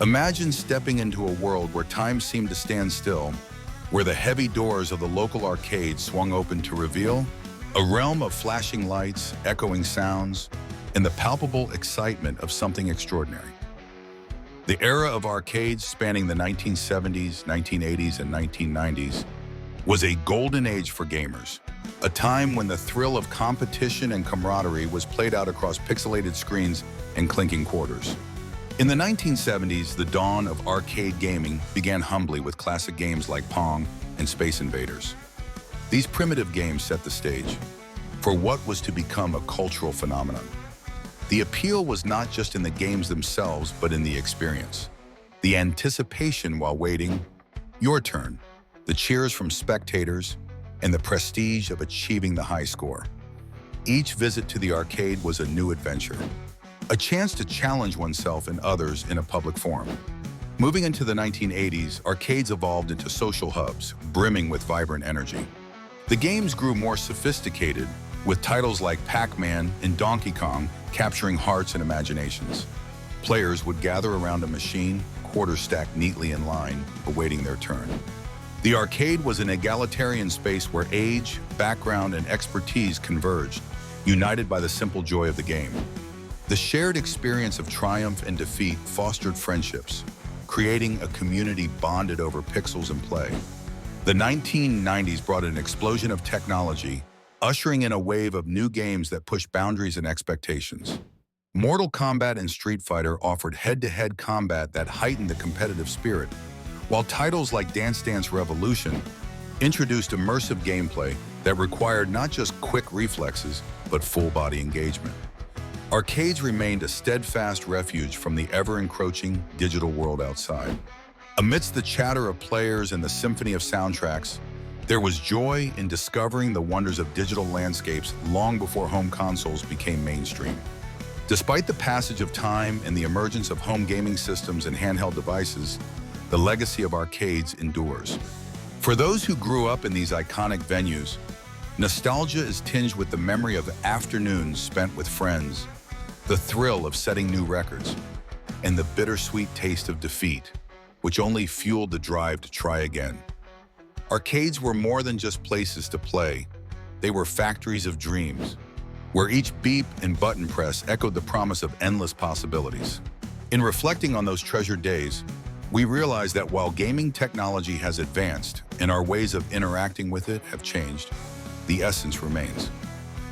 Imagine stepping into a world where time seemed to stand still, where the heavy doors of the local arcade swung open to reveal a realm of flashing lights, echoing sounds, and the palpable excitement of something extraordinary. The era of arcades spanning the 1970s, 1980s, and 1990s was a golden age for gamers, a time when the thrill of competition and camaraderie was played out across pixelated screens and clinking quarters. In the 1970s, the dawn of arcade gaming began humbly with classic games like Pong and Space Invaders. These primitive games set the stage for what was to become a cultural phenomenon. The appeal was not just in the games themselves, but in the experience. The anticipation while waiting, your turn, the cheers from spectators, and the prestige of achieving the high score. Each visit to the arcade was a new adventure, a chance to challenge oneself and others in a public forum. Moving into the 1980s, arcades evolved into social hubs, brimming with vibrant energy. The games grew more sophisticated, with titles like Pac-Man and Donkey Kong capturing hearts and imaginations. Players would gather around a machine, quarters stacked neatly in line, awaiting their turn. The arcade was an egalitarian space where age, background, and expertise converged, united by the simple joy of the game. The shared experience of triumph and defeat fostered friendships, creating a community bonded over pixels and play. The 1990s brought an explosion of technology, ushering in a wave of new games that pushed boundaries and expectations. Mortal Kombat and Street Fighter offered head-to-head combat that heightened the competitive spirit, while titles like Dance Dance Revolution introduced immersive gameplay that required not just quick reflexes, but full-body engagement. Arcades remained a steadfast refuge from the ever-encroaching digital world outside. Amidst the chatter of players and the symphony of soundtracks, there was joy in discovering the wonders of digital landscapes long before home consoles became mainstream. Despite the passage of time and the emergence of home gaming systems and handheld devices, the legacy of arcades endures. For those who grew up in these iconic venues, nostalgia is tinged with the memory of afternoons spent with friends, the thrill of setting new records, and the bittersweet taste of defeat, which only fueled the drive to try again. Arcades were more than just places to play. They were factories of dreams, where each beep and button press echoed the promise of endless possibilities. In reflecting on those treasured days, we realize that while gaming technology has advanced and our ways of interacting with it have changed, the essence remains.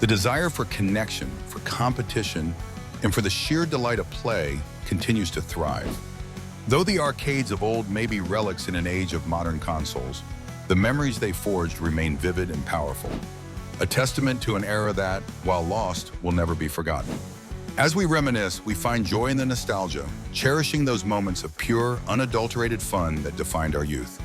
The desire for connection, for competition, and for the sheer delight of play continues to thrive. Though the arcades of old may be relics in an age of modern consoles, the memories they forged remain vivid and powerful, a testament to an era that, while lost, will never be forgotten. As we reminisce, we find joy in the nostalgia, cherishing those moments of pure, unadulterated fun that defined our youth.